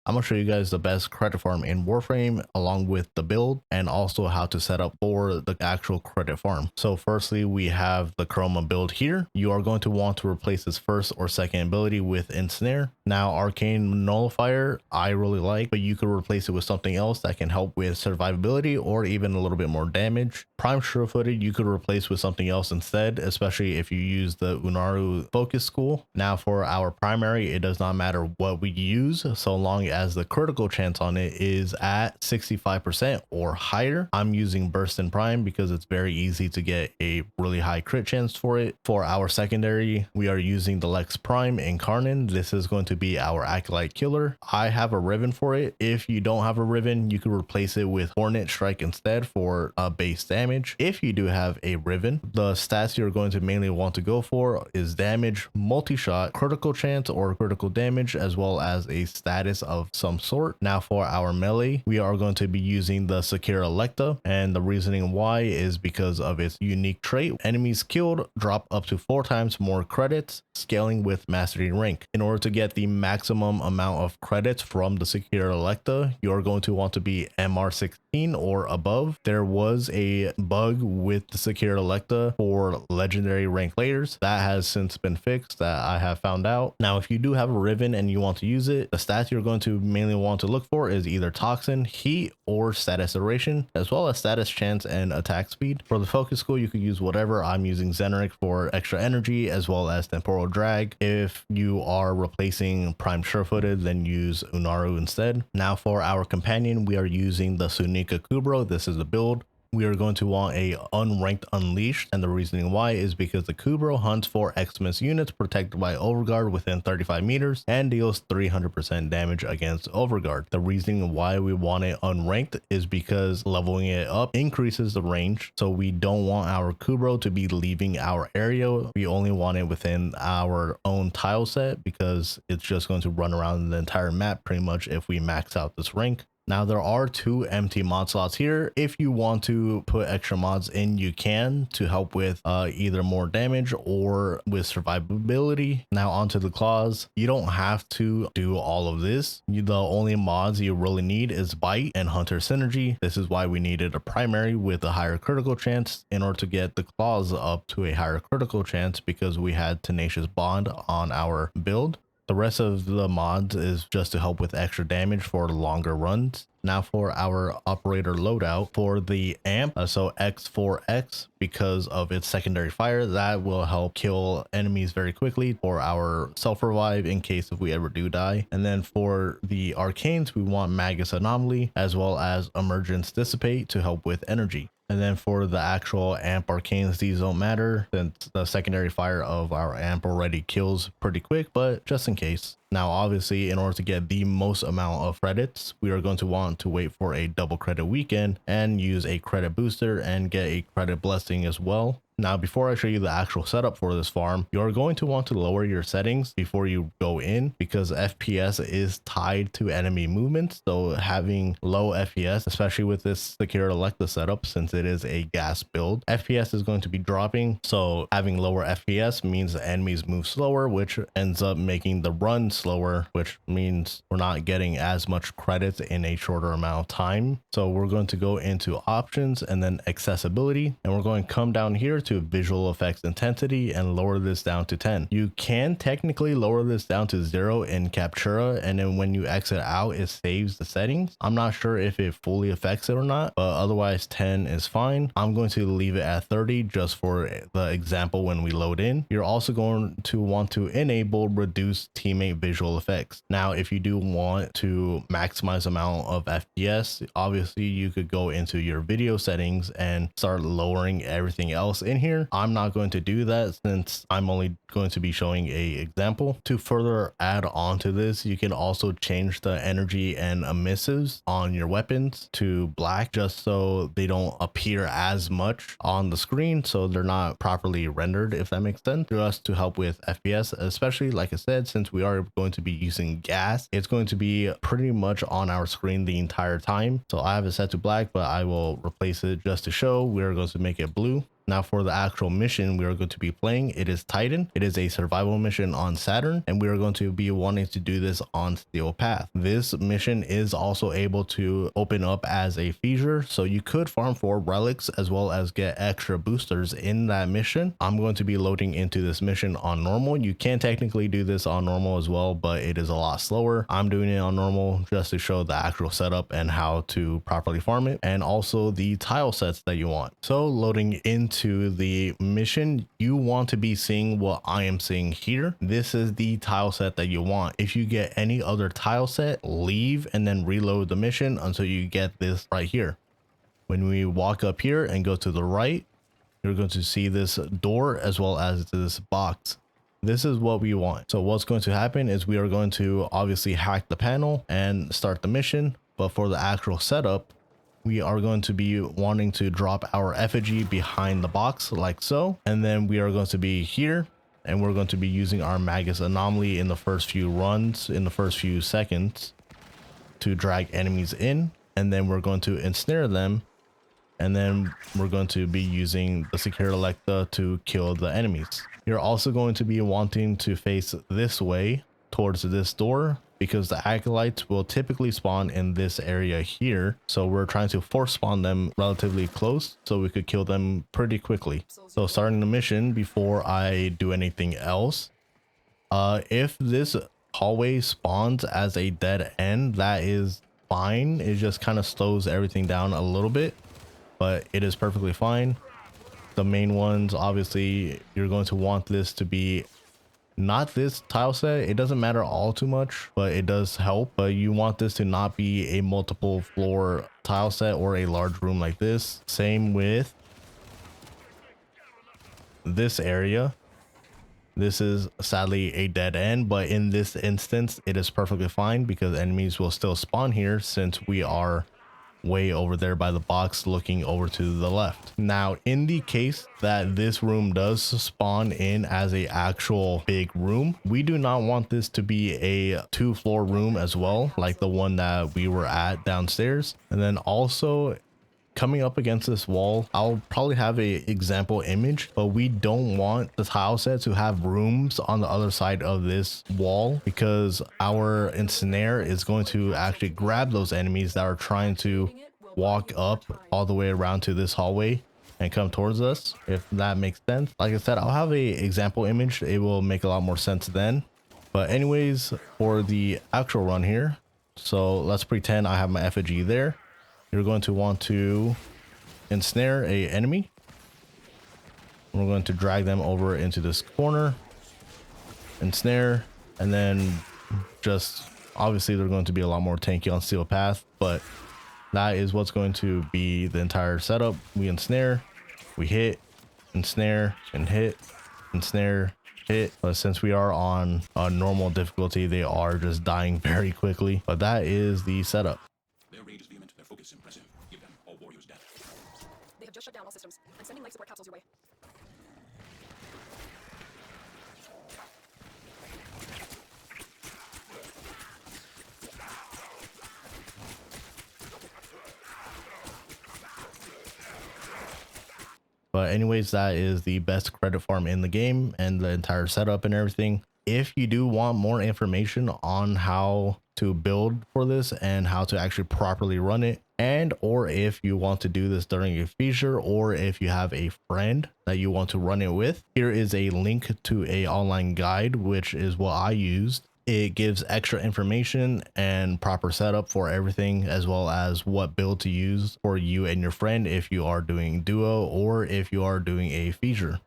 I'm gonna show you guys the best credit farm in Warframe along with the build and also how to set up for the actual credit farm. So firstly, we have the Chroma build here. You are going to want to replace this first or second ability with Ensnare. Now Arcane Nullifier, I really like, but you could replace it with something else that can help with survivability or even a little bit more damage. Prime Sure-Footed, you could replace with something else instead, especially if you use the Unaru Focus School. Now for our primary, it does not matter what we use, so long as the critical chance on it is at 65% or higher. I'm using Burst and Prime because it's very easy to get a really high crit chance for it. For our secondary, we are using the Lex Prime Incarnate. This is going to be our Acolyte Killer. I have a Riven for it. If you don't have a Riven, you could replace it with Hornet Strike instead for base damage. If you do have a Riven, the stats you're going to mainly want to go for is damage, multi-shot, critical chance or critical damage, as well as a status of some sort. Now for our melee, we are going to be using the Secura Lecta, and the reasoning why is because of its unique trait. Enemies killed drop up to 4 times more credits, scaling with mastery rank. In order to get the maximum amount of credits from the Secura Lecta, you are going to want to be MR16 or above. There was a bug with the Secura Lecta for legendary rank players that has since been fixed, that I have found out. Now if you do have a Riven and you want to use it, the stats you're going to mainly want to look for is either Toxin, Heat, or Status Duration, as well as Status Chance and Attack Speed. For the Focus School, you could use whatever. I'm using Zeneric for extra energy as well as Temporal Drag. If you are replacing Prime Sure-Footed, then use Unaru instead. Now for our companion, we are using the Sunika Kubro. This is the build. We are going to want a unranked Unleashed, and the reasoning why is because the Kubro hunts for Xmas units protected by Overguard within 35 meters and deals 300% damage against Overguard. The reasoning why we want it unranked is because leveling it up increases the range, so we don't want our Kubro to be leaving our area. We only want it within our own tile set because it's just going to run around the entire map pretty much if we max out this rank. Now there are 2 empty mod slots here. If you want to put extra mods in, you can, to help with either more damage or with survivability. Now onto the claws. You don't have to do all of this. The only mods you really need is Bite and Hunter Synergy. This is why we needed a primary with a higher critical chance in order to get the claws up to a higher critical chance, because we had Tenacious Bond on our build. The rest of the mods is just to help with extra damage for longer runs. Now for our operator loadout, for the amp, so X4X, because of its secondary fire, that will help kill enemies very quickly for our self-revive in case if we ever do die. And then for the arcanes, we want Magus Anomaly as well as Emergence Dissipate to help with energy. And then for the actual amp arcanes, these don't matter since the secondary fire of our amp already kills pretty quick, but just in case. Now, obviously, in order to get the most amount of credits, we are going to want to wait for a double credit weekend and use a credit booster and get a credit blessing as well. Now, before I show you the actual setup for this farm, you're going to want to lower your settings before you go in, because FPS is tied to enemy movements. So having low FPS, especially with this Secura Lecta setup, since it is a gas build, FPS is going to be dropping. So having lower FPS means the enemies move slower, which ends up making the run slower, which means we're not getting as much credits in a shorter amount of time. So we're going to go into options and then accessibility, and we're going to come down here to visual effects intensity and lower this down to 10. You can technically lower this down to 0 in Captura, and then when you exit out, it saves the settings. I'm not sure if it fully affects it or not, but otherwise 10 is fine. I'm going to leave it at 30 just for the example when we load in. You're also going to want to enable reduce teammate visual effects. Now, if you do want to maximize amount of FPS, obviously you could go into your video settings and start lowering everything else in here. I'm not going to do that since I'm only going to be showing a example. To further add on to this, you can also change the energy and emissives on your weapons to black, just so they don't appear as much on the screen, so they're not properly rendered, if that makes sense, just to help with FPS. Especially, like I said, since we are going to be using gas, it's going to be pretty much on our screen the entire time. So I have it set to black, but I will replace it just to show. We're going to make it blue. Now for the actual mission we are going to be playing, it is Titan. It is a survival mission on Saturn, and we are going to be wanting to do this on Steel Path. This mission is also able to open up as a feature, so you could farm for relics as well as get extra boosters in that mission. I'm going to be loading into this mission on normal. You can technically do this on normal as well, but it is a lot slower. I'm doing it on normal just to show the actual setup and how to properly farm it, and also the tile sets that you want. So loading into the mission, you want to be seeing what I am seeing here. This is the tile set that you want. If you get any other tile set, leave and then reload the mission until you get this right here. When we walk up here and go to the right, you're going to see this door as well as this box. This is what we want. So what's going to happen is we are going to obviously hack the panel and start the mission, but for the actual setup, we are going to be wanting to drop our effigy behind the box like so, and then we are going to be here, and we're going to be using our Magus anomaly in the first few runs, in the first few seconds, to drag enemies in, and then we're going to ensnare them, and then we're going to be using the Secura Lecta to kill the enemies. You're also going to be wanting to face this way towards this door, because the acolytes will typically spawn in this area here. So we're trying to force spawn them relatively close so we could kill them pretty quickly. So starting the mission, before I do anything else, if this hallway spawns as a dead end, that is fine. It just kind of slows everything down a little bit, but it is perfectly fine. The main ones, obviously, you're going to want this to be not this tile set. It doesn't matter all too much, but it does help. But you want this to not be a multiple floor tile set or a large room like this. Same with this area. This is sadly a dead end, but in this instance it is perfectly fine because enemies will still spawn here since we are way over there by the box looking over to the left. Now in the case that this room does spawn in as a actual big room, we do not want this to be a 2-floor room as well, like the one that we were at downstairs. And then also coming up against this wall, I'll probably have a example image, but we don't want the tile set to have rooms on the other side of this wall, because our ensnare is going to actually grab those enemies that are trying to walk up all the way around to this hallway and come towards us, if that makes sense. Like I said, I'll have a example image. It will make a lot more sense then. But anyways, for the actual run here, so let's pretend I have my effigy there. You're going to want to ensnare a enemy. We're going to drag them over into this corner, ensnare, and then just obviously they're going to be a lot more tanky on Steel Path, but that is what's going to be the entire setup. We ensnare, we hit, ensnare, and hit, ensnare, hit. But since we are on a normal difficulty, they are just dying very quickly. But that is the setup. Their rage is vehement, their focus impressive. Give them all warriors death. They have just shut down all systems. I'm sending life support capsules your way. But anyways, that is the best credit farm in the game and the entire setup and everything. If you do want more information on how to build for this and how to actually properly run it, and or if you want to do this during a feature, or if you have a friend that you want to run it with, here is a link to a online guide, which is what I used. It gives extra information and proper setup for everything, as well as what build to use for you and your friend if you are doing duo or if you are doing a feature.